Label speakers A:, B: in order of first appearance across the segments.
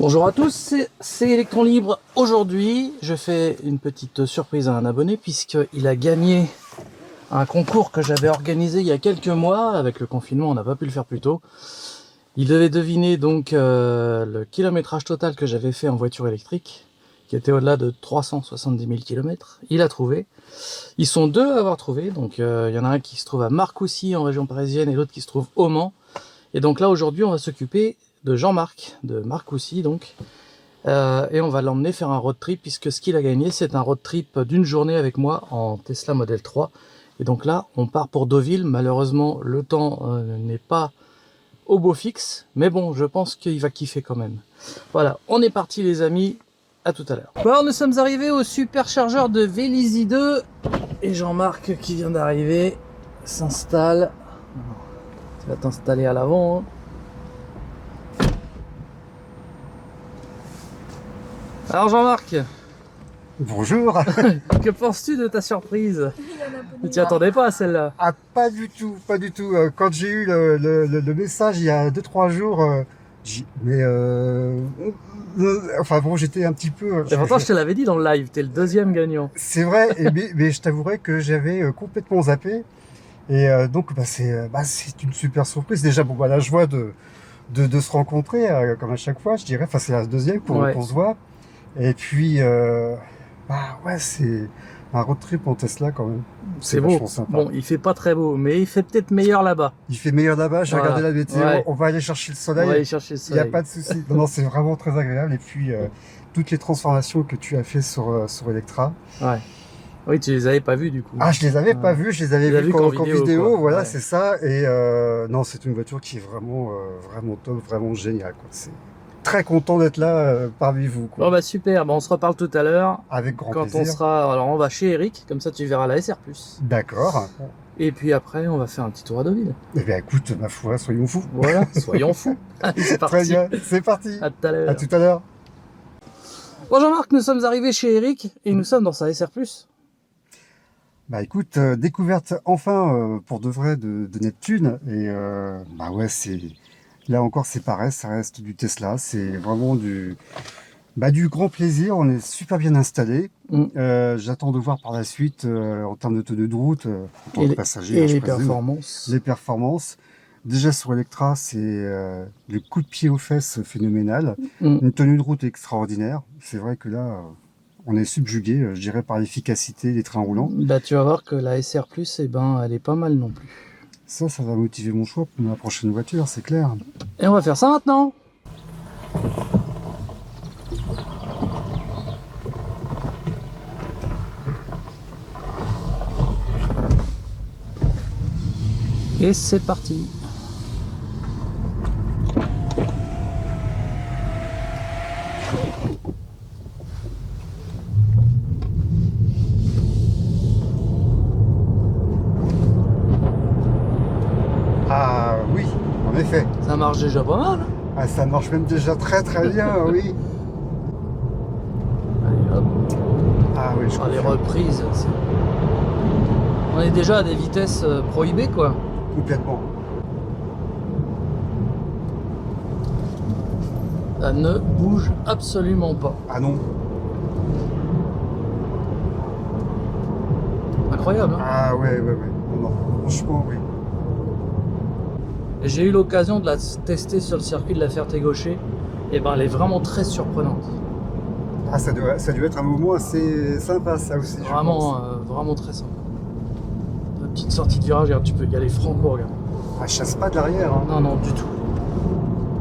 A: Bonjour à tous, c'est Electron Libre. Aujourd'hui, je fais une petite surprise à un abonné puisqu'il a gagné un concours que j'avais organisé il y a quelques mois. Avec le confinement, on n'a pas pu le faire plus tôt. Il devait deviner donc le kilométrage total que j'avais fait en voiture électrique, qui était au-delà de 370 000 km. Il a trouvé. Ils sont deux à avoir trouvé. Donc il y en a un qui se trouve à Marcoussis en région parisienne et l'autre qui se trouve au Mans. Et donc là aujourd'hui, on va s'occuper de Jean-Marc, de Marcoussis donc. Et on va l'emmener faire un road trip puisque ce qu'il a gagné, c'est un road trip d'une journée avec moi en Tesla Model 3. Et donc là, on part pour Deauville. Malheureusement, le temps n'est pas au beau fixe, mais bon, je pense qu'il va kiffer quand même. Voilà, on est parti les amis, à tout à l'heure. Bon, nous sommes arrivés au superchargeur de Vélizy 2 et Jean-Marc qui vient d'arriver s'installe. Tu vas t'installer à l'avant. Hein. Alors Jean-Marc,
B: bonjour.
A: que penses-tu de ta surprise? Tu t'y attendais pas à celle-là?
B: Ah, pas du tout, pas du tout. Quand j'ai eu le message il y a 2-3 jours, enfin bon, j'étais un petit peu.
A: Et pourtant, je te l'avais dit dans le live, t'es le deuxième gagnant.
B: C'est vrai, mais je t'avouerai que j'avais complètement zappé. Et donc, c'est une super surprise. Déjà, bon, la joie de se rencontrer, comme à chaque fois, je dirais. Enfin, c'est la deuxième qu'on se voit. Et puis, ouais, c'est un road trip en Tesla quand même.
A: C'est beau. Bon, il fait pas très beau, mais il fait peut-être meilleur là-bas.
B: Il fait meilleur là-bas, j'ai regardé la météo, on va aller chercher le soleil.
A: On va aller chercher le soleil.
B: Il n'y a pas de souci. Non, c'est vraiment très agréable. Et puis, toutes les transformations que tu as fait sur Electra.
A: Ouais. Oui, tu les avais pas vues du coup.
B: Ah, je les avais pas vues, je les avais vues qu'en vidéo, voilà,
A: ouais.
B: c'est ça. Et non, c'est une voiture qui est vraiment, vraiment top, vraiment géniale, quoi. C'est très content d'être là parmi vous, quoi.
A: Bon bah super, on se reparle tout à l'heure.
B: Avec grand
A: plaisir. Quand on sera, alors on va chez Eric, comme ça tu verras la SR+.
B: D'accord.
A: Et puis après, on va faire un petit tour à Deauville.
B: Eh bien écoute, ma foi, soyons fous.
A: Voilà, soyons fous. Allez, c'est parti.
B: Très bien, c'est parti.
A: À tout à l'heure.
B: À tout à l'heure.
A: Bon Jean-Marc, nous sommes arrivés chez Eric et nous sommes dans sa SR+.
B: Bah écoute, découverte enfin pour de vrai de Neptune. Et bah ouais, c'est là encore c'est pareil, ça reste du Tesla, c'est vraiment du grand plaisir. On est super bien installé. J'attends de voir par la suite en termes de tenue de route, en tant que passager,
A: et les performances.
B: Les performances. Déjà sur Electra, c'est le coup de pied aux fesses phénoménal, une tenue de route extraordinaire. C'est vrai que là, on est subjugué, je dirais, par l'efficacité des trains roulants.
A: Bah tu vas voir que la SR+, eh ben, elle est pas mal non plus.
B: Ça va motiver mon choix pour ma prochaine voiture, c'est clair.
A: Et on va faire ça maintenant. Et c'est parti.
B: Ah oui, en effet.
A: Ça marche déjà pas mal.
B: Ah, ça marche même déjà très très bien, oui.
A: Allez hop.
B: Ah oui, je
A: crois. Les reprises. On est déjà à des vitesses prohibées quoi.
B: Complètement.
A: Ça ne bouge absolument pas.
B: Ah non.
A: Incroyable. Hein,
B: ah ouais. Non, franchement oui.
A: J'ai eu l'occasion de la tester sur le circuit de la Ferté-Gaucher. Et ben elle est vraiment très surprenante.
B: Ah ça doit être un moment assez sympa ça aussi.
A: Vraiment, vraiment très sympa. La petite sortie de virage, regarde, tu peux y aller franco, regarde.
B: Ah, je chasse pas de l'arrière. Hein.
A: Non, du tout.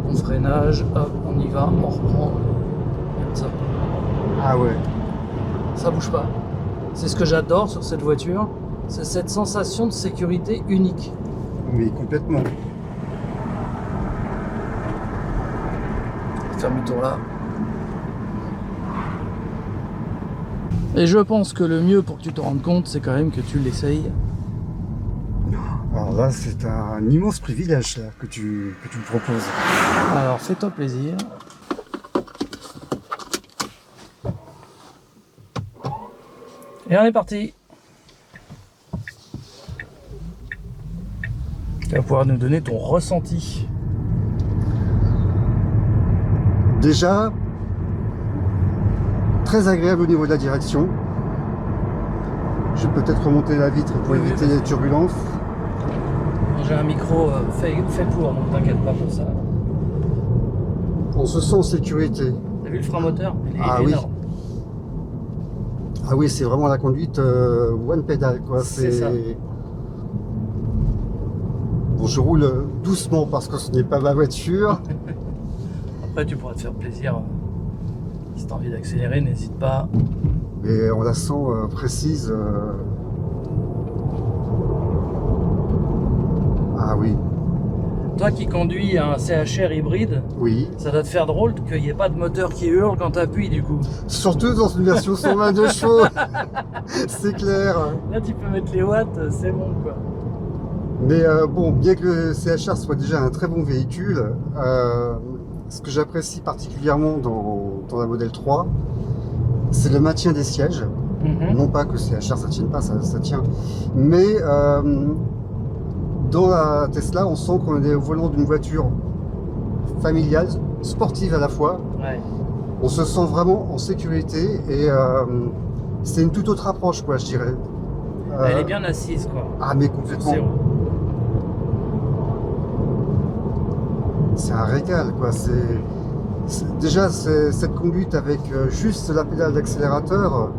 A: On freinage, hop, on y va, on reprend. Comme ça.
B: Ah ouais.
A: Ça bouge pas. C'est ce que j'adore sur cette voiture, c'est cette sensation de sécurité unique.
B: Mais complètement.
A: Faire mi tour là. Et je pense que le mieux pour que tu te rendes compte, c'est quand même que tu l'essayes.
B: Alors là, c'est un immense privilège là, que tu me proposes.
A: Alors, fais-toi plaisir. Et on est parti. Tu vas pouvoir nous donner ton ressenti.
B: Déjà, très agréable au niveau de la direction. Je vais peut-être remonter la vitre pour éviter les turbulences.
A: J'ai un micro fait pour, donc t'inquiète pas pour ça.
B: On se sent en sécurité.
A: T'as vu le frein moteur? Il est
B: Oui.
A: énorme.
B: Ah oui, c'est vraiment la conduite one pedal, quoi.
A: C'est ça.
B: Bon, je roule doucement parce que ce n'est pas ma voiture.
A: Après, tu pourras te faire plaisir. Si t'as envie d'accélérer, n'hésite pas.
B: Mais on la sent précise. Ah oui,
A: Toi qui conduis un CHR hybride,
B: oui.
A: ça doit te faire drôle qu'il n'y ait pas de moteur qui hurle quand t'appuies du coup.
B: Surtout dans une version 122 chevaux. C'est clair.
A: Là, tu peux mettre les watts, c'est bon quoi.
B: Mais bon, bien que le CHR soit déjà un très bon véhicule, ce que j'apprécie particulièrement dans la Model 3, c'est le maintien des sièges. Non pas que le CHR ça tienne pas, ça tient. Mais dans la Tesla, on sent qu'on est au volant d'une voiture familiale, sportive à la fois.
A: Ouais.
B: On se sent vraiment en sécurité et c'est une toute autre approche, quoi, je dirais.
A: Elle est bien assise quoi.
B: Ah, mais complètement. C'est un régal, quoi. Déjà cette conduite avec juste la pédale d'accélérateur.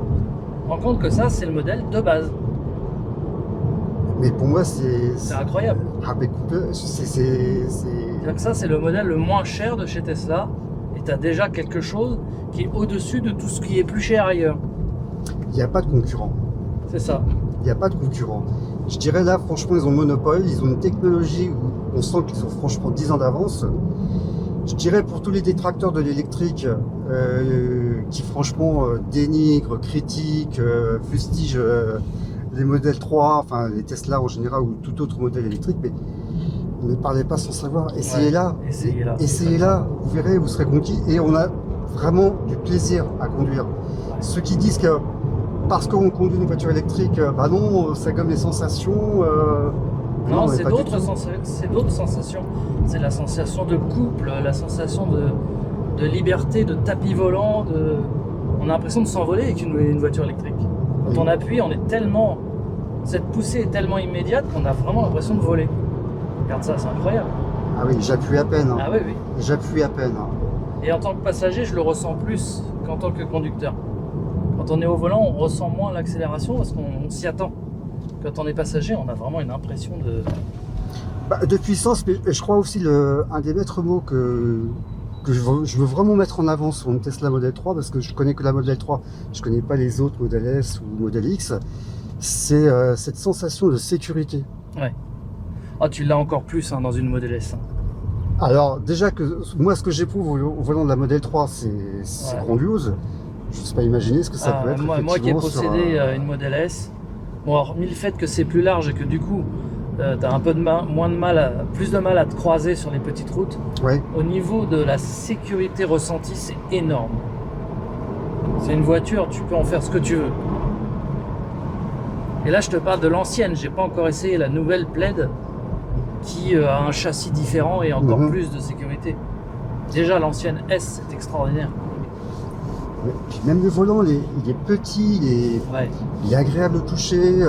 A: On rend compte que ça, c'est le modèle de base.
B: Mais pour moi, c'est
A: incroyable.
B: Ah, mais
A: C'est-à-dire que ça, c'est le modèle le moins cher de chez Tesla. Et tu as déjà quelque chose qui est au-dessus de tout ce qui est plus cher ailleurs.
B: Il n'y a pas de concurrent.
A: C'est ça.
B: Il n'y a pas de concurrent. Je dirais là, franchement, ils ont le monopole. Ils ont une technologie où on sent qu'ils ont franchement 10 ans d'avance. Je dirais pour tous les détracteurs de l'électrique qui franchement dénigrent, critiquent, fustigent les modèles 3, enfin les Tesla en général ou tout autre modèle électrique, mais ne parlez pas sans savoir. Essayez-la.
A: Essayez-la.
B: Essayez-la. Vous verrez, vous serez conquis. Et on a vraiment du plaisir à conduire.
A: Ouais.
B: Ceux qui disent que parce qu'on conduit une voiture électrique, bah non, ça gomme les sensations.
A: Non,
B: mais
A: c'est
B: pas du
A: d'autres
B: tout.
A: sensations. C'est la sensation de couple, la sensation de liberté, de tapis volant. On a l'impression de s'envoler avec une voiture électrique. Quand
B: Oui.
A: on appuie, cette poussée est tellement immédiate qu'on a vraiment l'impression de voler. Regarde ça, c'est incroyable.
B: Ah oui, j'appuie à peine.
A: Ah oui, oui.
B: J'appuie à peine.
A: Et en tant que passager, je le ressens plus qu'en tant que conducteur. Quand on est au volant, on ressent moins l'accélération parce qu'on s'y attend. Quand on est passager, on a vraiment une impression
B: De puissance, mais je crois aussi un des maîtres mots que je veux vraiment mettre en avant sur une Tesla Model 3, parce que je connais que la Model 3, je connais pas les autres Model S ou Model X, c'est cette sensation de sécurité.
A: Ouais. Ah, tu l'as encore plus dans une Model S.
B: Alors déjà que moi ce que j'éprouve au volant de la Model 3, c'est grandiose. Je ne sais pas imaginer ce que ça peut être.
A: Moi qui ai possédé une Model S, bon, alors, mis le fait que c'est plus large et que du coup, tu as un peu plus de mal à te croiser sur les petites routes,
B: ouais.
A: Au niveau de la sécurité ressentie, c'est énorme. C'est une voiture, tu peux en faire ce que tu veux. Et là, je te parle de l'ancienne, j'ai pas encore essayé la nouvelle Plaid qui a un châssis différent et encore plus de sécurité. Déjà, l'ancienne S, c'est extraordinaire.
B: Ouais. Puis même le volant, il est petit, il est agréable au toucher.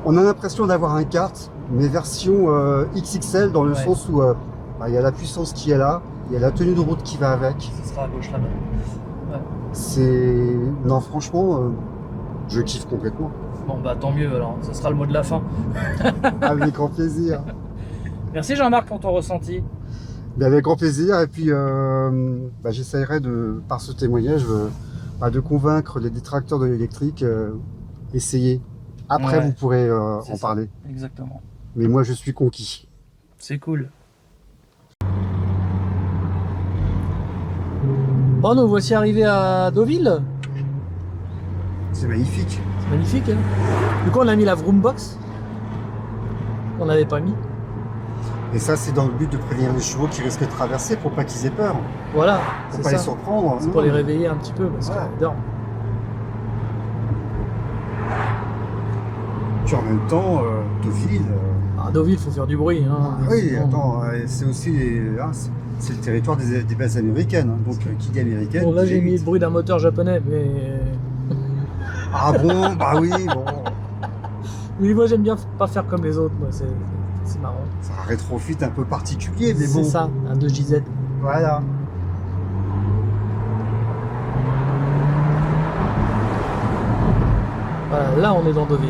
B: On a l'impression d'avoir un kart, mais version XXL, dans le sens où il y a la puissance qui est là, il y a la tenue de route qui va avec.
A: Ce sera à gauche là-bas.
B: Ouais. Non, franchement, je kiffe complètement.
A: Bon, bah tant mieux alors, ce sera le mot de la fin.
B: Avec grand plaisir.
A: Merci Jean-Marc pour ton ressenti.
B: Mais avec grand plaisir, et puis j'essaierai par ce témoignage de convaincre les détracteurs de l'électrique. Essayez. Après, vous pourrez en parler.
A: Exactement.
B: Mais moi, je suis conquis.
A: C'est cool. Bon, nous voici arrivés à Deauville.
B: C'est magnifique.
A: C'est magnifique, hein. Du coup, on a mis la Vroom Box. On n'avait pas mis.
B: Et ça, c'est dans le but de prévenir les chevaux qui risquent de traverser pour pas qu'ils aient peur.
A: Voilà.
B: Pour pas les surprendre.
A: C'est pour les réveiller un petit peu parce qu'ils dorment.
B: Puis en même temps, Deauville.
A: Deauville, il faut faire du bruit. Hein,
B: oui, attends, c'est aussi. c'est le territoire des bases américaines. Hein. Donc, qui dit américaine.
A: Bon, là,
B: dit
A: j'ai mis
B: élite.
A: le bruit d'un moteur japonais, mais.
B: Ah bon, bah oui, bon.
A: Mais moi, j'aime bien pas faire comme les autres, moi, c'est marrant.
B: C'est un rétrofit un peu particulier, mais
A: C'est
B: bon.
A: ça, un 2JZ.
B: Voilà.
A: Voilà, là, on est dans Deauville.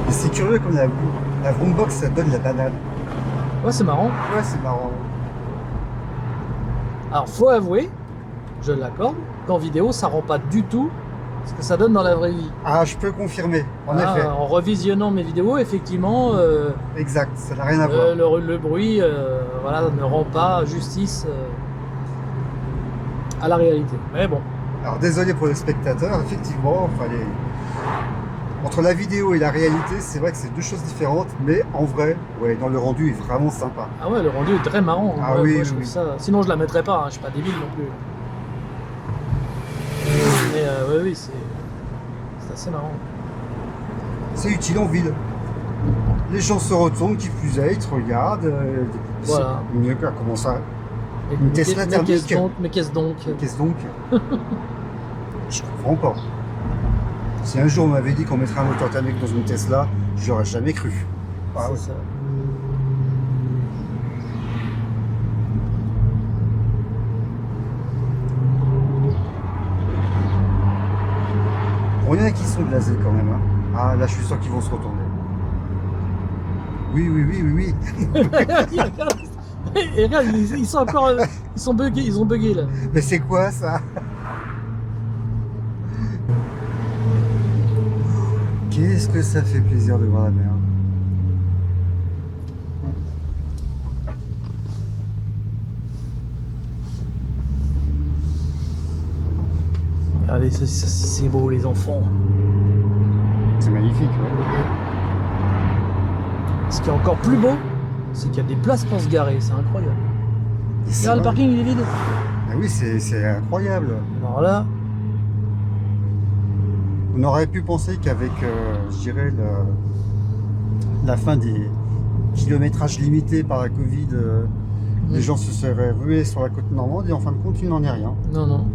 B: Et c'est curieux comme la Vroombox, ça donne la banane.
A: Ouais, c'est marrant.
B: Ouais, c'est marrant.
A: Alors, faut avouer, je l'accorde, qu'en vidéo, ça rend pas du tout ce que ça donne dans la vraie vie.
B: Ah, je peux confirmer, en
A: Ah,
B: effet.
A: en revisionnant mes vidéos, effectivement,
B: Exact, ça n'a rien à voir.
A: le bruit voilà, ne rend pas justice à la réalité. Mais bon,
B: Alors désolé pour les spectateurs, effectivement, fallait... Entre la vidéo et la réalité, c'est vrai que c'est deux choses différentes, mais en vrai, ouais, dans le rendu est vraiment sympa.
A: ah ouais, le rendu est très marrant.
B: Ah
A: Ouais,
B: oui,
A: moi, je trouve
B: oui.
A: ça. Sinon, je la mettrais pas. Hein, je suis pas débile non plus. Mais ouais, oui, c'est assez marrant.
B: C'est utile en ville. Les gens se retournent, qui plus est, ils te regardent.
A: Voilà.
B: C'est mieux qu'à comment ça.
A: Et-
B: Une Tesla
A: mais qu'est-ce
B: thermique.
A: donc, mais qu'est-ce donc
B: Qu'est-ce donc? Je comprends pas. Si un jour on m'avait dit qu'on mettrait un moteur thermique dans une Tesla, je l'aurais jamais cru. Ah
A: C'est
B: ouais.
A: ça.
B: Bon, il y en a qui sont blasés quand même. Hein. Ah, là, je suis sûr qu'ils vont se retourner. Oui, oui, oui, oui, oui.
A: Et regarde, ils sont encore. Ils sont buggés, ils ont bugué là.
B: Mais c'est quoi ça? Qu'est-ce que ça fait plaisir de voir la mer.
A: Regardez, c'est beau, les enfants.
B: C'est magnifique. Ouais.
A: Ce qui est encore plus beau, c'est qu'il y a des places pour se garer, c'est incroyable.
B: Et c'est
A: Regarde, le
B: vrai.
A: parking il est vide.
B: Ah oui, c'est incroyable.
A: Alors là,
B: On aurait pu penser qu'avec, je dirais, la fin des kilométrages limités par la Covid, les gens se seraient rués sur la côte normande et en fin de compte, il n'en est rien.
A: non, non.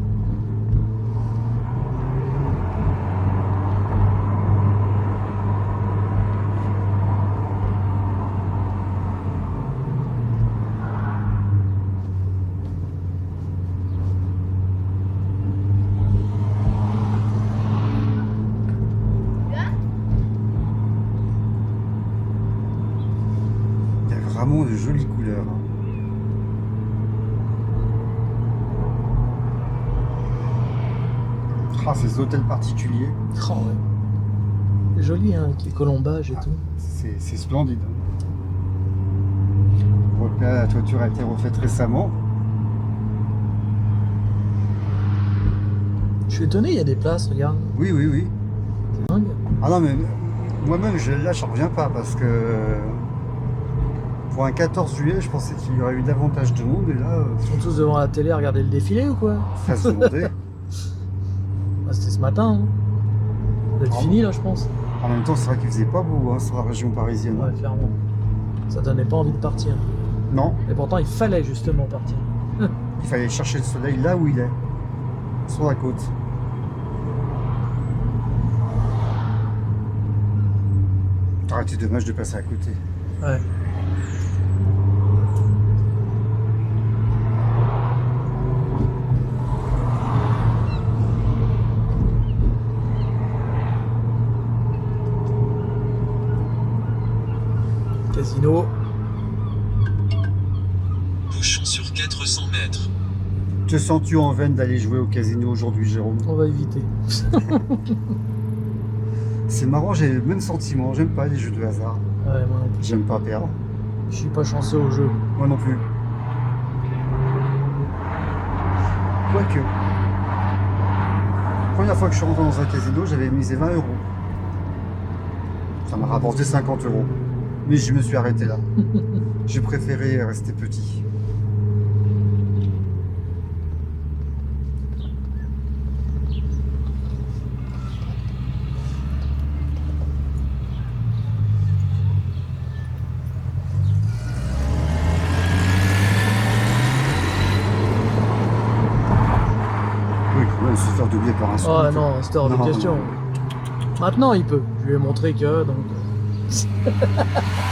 B: Il y a vraiment de jolies couleurs. Hein. Ah, ces hôtels particuliers,
A: Oh, ouais. C'est joli, hein, avec les colombages et tout.
B: c'est splendide. On voit que là, la toiture a été refaite récemment.
A: Je suis étonné, il y a des places, regarde.
B: Oui, oui, oui.
A: C'est dingue.
B: Ah non, mais moi-même, là, j'en reviens pas parce que pour un 14 juillet, je pensais qu'il y aurait eu davantage de monde et là,
A: Ils sont tous devant la télé à regarder le défilé ou quoi?
B: ça se demandait.
A: Bah, c'était ce matin. Hein. Ça doit être
B: Ah
A: fini là, je pense.
B: En même temps, c'est vrai qu'il faisait pas beau hein, sur la région parisienne.
A: Ouais, clairement. Ça donnait pas envie de partir.
B: Non,
A: Et pourtant, il fallait justement partir.
B: il fallait chercher le soleil là où il est, sur la côte. Ça aurait été dommage de passer à côté.
A: Ouais. Casino.
C: Bouchon sur 400 mètres.
B: Te sens-tu en veine d'aller jouer au casino aujourd'hui, Jérôme?
A: On va éviter.
B: C'est marrant, j'ai le même sentiment. J'aime pas les jeux de hasard.
A: Ouais, moi non plus.
B: J'aime pas perdre.
A: Je suis pas chanceux au jeu.
B: Moi non plus. Quoique. La première fois que je suis rentré dans un casino, j'avais misé 20 euros. Ça m'a rapporté 50 euros. Mais je me suis arrêté là. J'ai préféré rester petit. doubler par un scoot.
A: Oh non, c'était hors de
B: Non,
A: question.
B: non.
A: Maintenant, il peut. Je lui ai montré que, donc...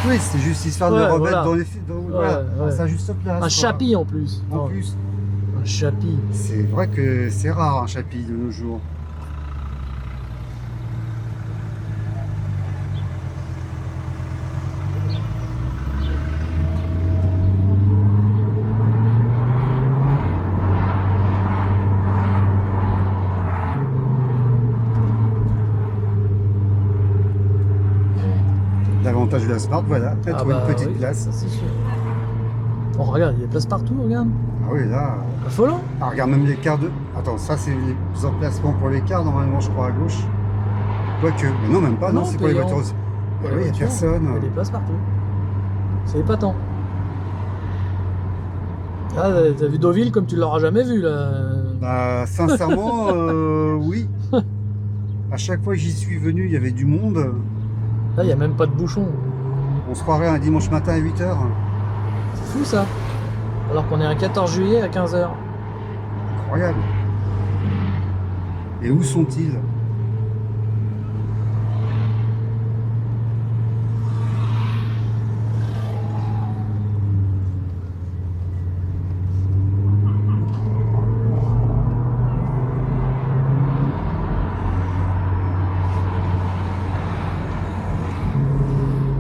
B: Oui, c'est juste histoire de
A: Ouais,
B: le remettre
A: voilà.
B: dans les voilà,
A: ouais.
B: ça juste place.
A: Un
B: quoi.
A: chapi en plus.
B: En
A: Non,
B: plus,
A: un chapi.
B: c'est vrai que c'est rare un chapi de nos jours. L'avantage de la Smart, voilà, elle trouve une petite
A: oui,
B: place.
A: ça, c'est sûr. Oh, regarde, il y a des places partout, regarde.
B: Ah oui, là.
A: Affolant.
B: Ah, regarde même les quarts de. Attends, ça c'est les emplacements pour les quarts, normalement je crois à gauche. Quoique, mais non, même pas, non,
A: Non,
B: c'est pour les
A: payant.
B: voitures aussi.
A: Pour
B: Ah
A: les
B: oui, il n'y a
A: voitures,
B: personne.
A: Il y a des places partout. C'est épatant. Ah, t'as vu Deauville comme tu l'auras jamais vu, là.
B: Bah, sincèrement, oui. À chaque fois que j'y suis venu, il y avait du monde.
A: Là, il n'y a même pas de bouchon.
B: On se croirait un dimanche matin à 8h.
A: C'est fou, ça. Alors qu'on est un 14 juillet à 15h.
B: Incroyable. Et où sont-ils?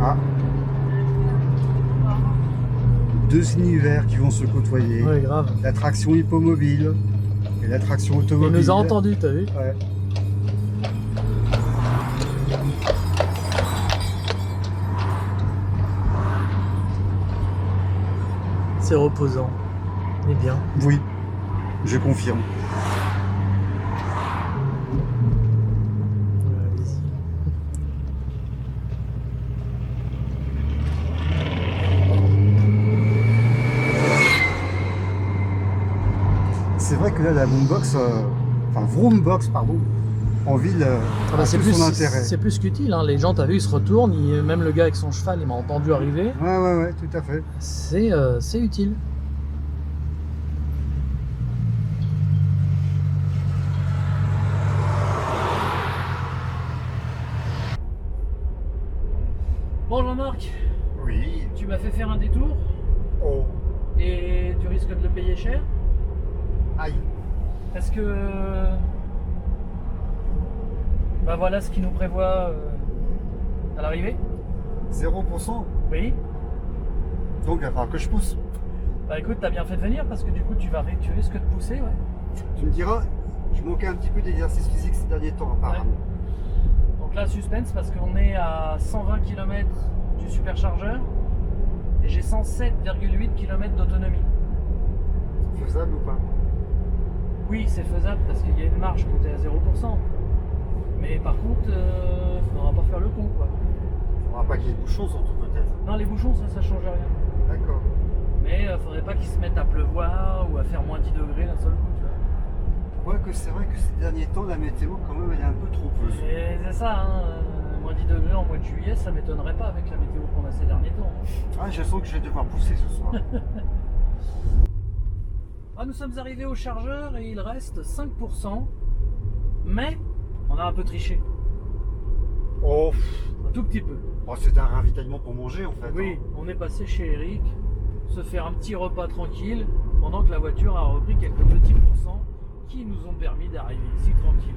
B: Ah. Deux univers qui vont se côtoyer.
A: Ouais, grave.
B: L'attraction hippomobile et l'attraction
A: Il
B: automobile.
A: nous a entendus, t'as vu?
B: Ouais.
A: C'est reposant. Et bien.
B: Oui, je confirme.
A: Allez-y.
B: C'est vrai que là, la boombox, enfin Vroombox, pardon, en ville,
A: Ah bah,
B: a
A: c'est
B: tout
A: plus,
B: son intérêt.
A: c'est plus qu'utile, hein. Les gens, t'as vu, ils se retournent, même le gars avec son cheval, il m'a entendu arriver.
B: Ouais, tout à fait.
A: C'est utile. Bon Jean-Marc,
B: Oui.
A: tu m'as fait faire un détour
B: Oh.
A: et tu risques de le payer cher
B: Aïe.
A: parce que bah voilà ce qui nous prévoit à l'arrivée.
B: 0%.
A: Oui.
B: Donc, il va falloir que je pousse.
A: Bah écoute, t'as bien fait de venir parce que du coup tu risques de pousser, ouais.
B: Tu me diras, je manquais un petit peu d'exercice physique ces derniers temps, apparemment.
A: Donc là, suspense parce qu'on est à 120 km du superchargeur et j'ai 107,8 km d'autonomie.
B: Faisable ou pas?
A: Oui, c'est faisable parce qu'il y a une marge quand t'es à 0%. Mais par contre, faudra pas faire le con, quoi.
B: Faudra pas qu'il y ait de bouchons, surtout peut-être.
A: Non, les bouchons, ça change rien.
B: D'accord.
A: Mais faudrait pas qu'ils se mettent à pleuvoir ou à faire moins 10 degrés d'un seul coup, tu vois.
B: Quoique c'est vrai que ces derniers temps, la météo, quand même, elle est un peu trompeuse.
A: Et c'est ça, hein. Moins 10 degrés en mois de juillet, ça m'étonnerait pas avec la météo qu'on a ces derniers temps.
B: Ah, je sens que je vais devoir pousser ce soir.
A: Ah, nous sommes arrivés au chargeur et il reste 5%. Mais on a un peu triché.
B: Oh,
A: Un tout petit peu.
B: oh c'est un ravitaillement pour manger en fait.
A: Oui,
B: hein.
A: on est passé chez Eric, se faire un petit repas tranquille, pendant que la voiture a repris quelques petits pourcents qui nous ont permis d'arriver ici tranquille.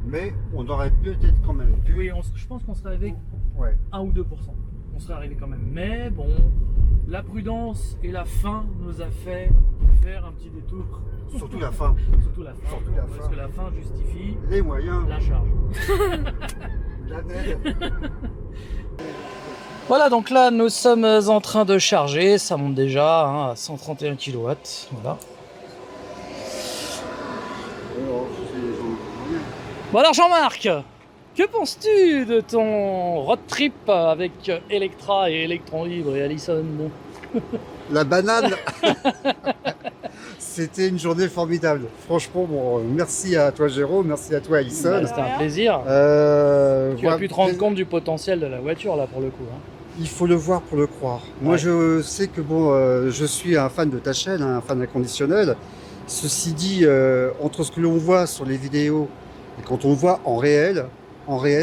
B: Mais on aurait peut-être quand même pu.
A: Oui, je pense qu'on serait arrivé
B: Ouais.
A: 1 ou 2%. On serait arrivé quand même. Mais bon, la prudence et la faim nous a fait faire un petit détour.
B: Surtout la fin.
A: Surtout la faim.
B: Surtout la
A: parce
B: faim.
A: que la faim justifie
B: Les moyens.
A: la charge.
B: La neige.
A: Voilà, donc là nous sommes en train de charger, ça monte déjà hein, à 131 kW. Voilà. Bon alors Jean-Marc, que penses-tu de ton road trip avec Electra et Electron Libre et Allison?
B: La banane. C'était une journée formidable. Franchement, bon, merci à toi Jérôme, merci à toi Alison.
A: Bah, c'était un plaisir. Tu
B: Voilà,
A: as pu te rendre compte du potentiel de la voiture là pour le coup. Hein.
B: il faut le voir pour le croire. Moi,
A: Ouais.
B: je sais que bon, je suis un fan de ta chaîne, un fan inconditionnel. Ceci dit, entre ce que l'on voit sur les vidéos et quand on le voit en réel,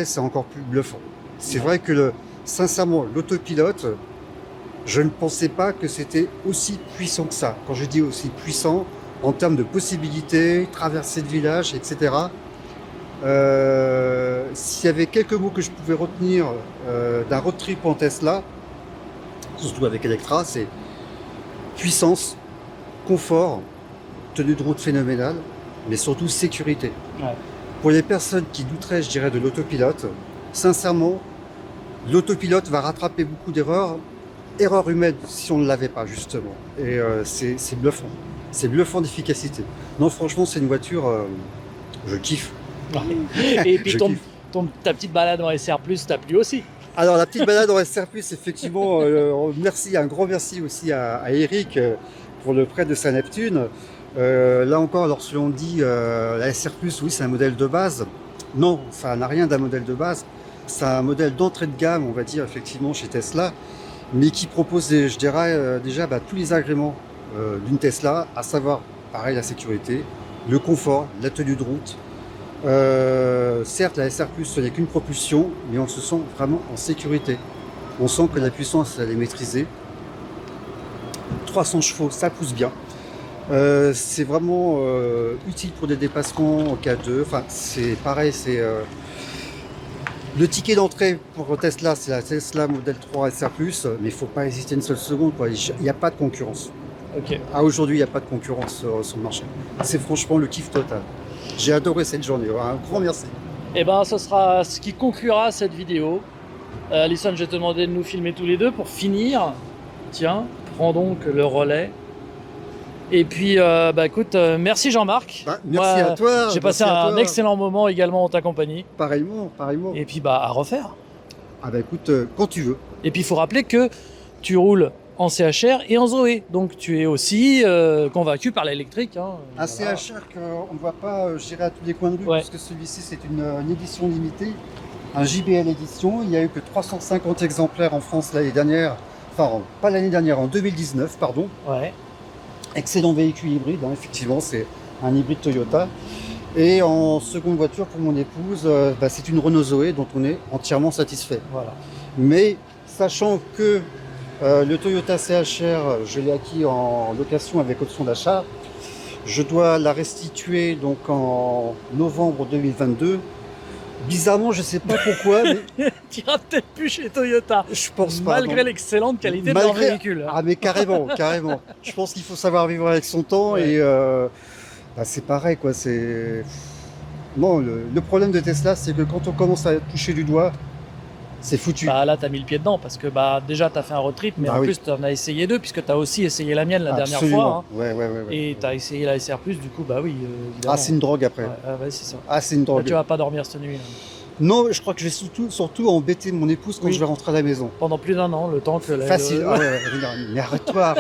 B: c'est encore plus bluffant. C'est vrai que sincèrement, l'autopilote, je ne pensais pas que c'était aussi puissant que ça. Quand je dis aussi puissant, en termes de possibilités, traversée de village, etc. S'il y avait quelques mots que je pouvais retenir d'un road trip en Tesla, surtout avec Electra, c'est puissance, confort, tenue de route phénoménale, mais surtout sécurité.
A: Ouais.
B: Pour les personnes qui douteraient, je dirais, de l'autopilote, sincèrement, l'autopilote va rattraper beaucoup d'erreurs humaines si on ne l'avait pas, justement. Et c'est bluffant. C'est bluffant d'efficacité. Non, franchement, c'est une voiture, je kiffe.
A: Et puis
B: Je kiffe.
A: ta petite balade en SR+, t'a plu aussi.
B: Alors, la petite balade en SR+, effectivement, merci, un grand merci aussi à Eric pour le prêt de sa Neptune. Là encore, lorsqu'on dit la SR+, oui, c'est un modèle de base. Non, ça n'a rien d'un modèle de base. C'est un modèle d'entrée de gamme, on va dire, effectivement, chez Tesla, mais qui propose, je dirais, déjà tous les agréments d'une Tesla, à savoir, pareil, la sécurité, le confort, la tenue de route. Certes, la SR+, ce n'est qu'une propulsion, mais on se sent vraiment en sécurité. On sent que la puissance, elle est maîtrisée. 300 chevaux, ça pousse bien. C'est vraiment utile pour des dépassements en cas de... Enfin, c'est pareil, c'est... Le ticket d'entrée pour Tesla, c'est la Tesla Model 3 SR+, mais il ne faut pas hésiter une seule seconde, quoi. Il n'y a pas de concurrence.
A: Ok.
B: Aujourd'hui, il n'y a pas de concurrence sur le marché. C'est franchement le kiff total. J'ai adoré cette journée. Un grand merci.
A: Et ben, ce sera ce qui conclura cette vidéo. Alison, je vais te demander de nous filmer tous les deux pour finir. Tiens, prends donc le relais. Et puis, écoute, merci Jean-Marc.
B: Merci à toi.
A: J'ai passé un excellent moment également en ta compagnie.
B: Pareillement.
A: Et puis, à refaire.
B: Ah écoute, quand tu veux.
A: Et puis, il faut rappeler que tu roules en CHR et en Zoé. Donc, tu es aussi convaincu par l'électrique. Hein,
B: un voilà. CHR qu'on ne voit pas, je dirais, à tous les coins de rue, parce que celui-ci, c'est une édition limitée. Un JBL édition. Il n'y a eu que 350 exemplaires en France l'année dernière. Enfin, pas l'année dernière, en 2019, pardon.
A: Ouais.
B: Excellent véhicule hybride, hein, effectivement, c'est un hybride Toyota. Et en seconde voiture pour mon épouse, c'est une Renault Zoé dont on est entièrement satisfait.
A: Voilà.
B: Mais sachant que le Toyota CHR, je l'ai acquis en location avec option d'achat, je dois la restituer donc en novembre 2022. Bizarrement, je ne sais pas pourquoi, mais...
A: Tu iras peut-être plus chez Toyota.
B: Je pense pas.
A: Malgré l'excellente qualité de leur véhicule.
B: Ah mais carrément. Je pense qu'il faut savoir vivre avec son temps et c'est pareil quoi. C'est non, le problème de Tesla, c'est que quand on commence à toucher du doigt, c'est foutu.
A: Là, tu as mis le pied dedans parce que déjà, tu as fait un road trip, mais en plus, tu en as essayé deux, puisque tu as aussi essayé la mienne la dernière fois. Hein.
B: Ouais.
A: Et tu as essayé la SR+, du coup, oui.
B: Ah, c'est une drogue après.
A: Ouais, c'est ça.
B: Ah, c'est une drogue.
A: Là, tu vas pas dormir cette nuit.
B: Non, je crois que je vais surtout embêter mon épouse quand je vais rentrer à la maison.
A: Pendant plus d'1 an, le temps que...
B: Facile. Mais arrête-toi.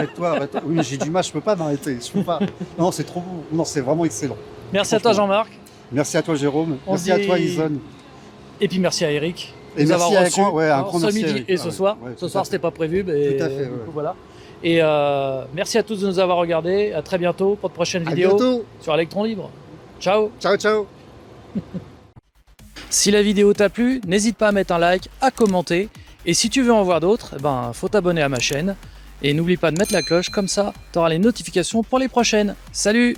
B: Oui, j'ai du mal, je peux pas m'arrêter. Je peux pas. Non, c'est trop beau. Non, c'est vraiment excellent.
A: Merci à toi, Jean-Marc.
B: Merci à toi, Jérôme. Merci à toi, Alison.
A: Et puis merci à Eric.
B: Et merci à un grand
A: ce
B: merci
A: midi et ce soir. Ce soir, c'était pas prévu. Mais
B: tout à fait.
A: Du coup, voilà. Et merci à tous de nous avoir regardés. À très bientôt pour de prochaines vidéos sur Electron Libre. Ciao.
B: Ciao.
A: Si la vidéo t'a plu, n'hésite pas à mettre un like, à commenter. Et si tu veux en voir d'autres, faut t'abonner à ma chaîne. Et n'oublie pas de mettre la cloche, comme ça, tu auras les notifications pour les prochaines. Salut!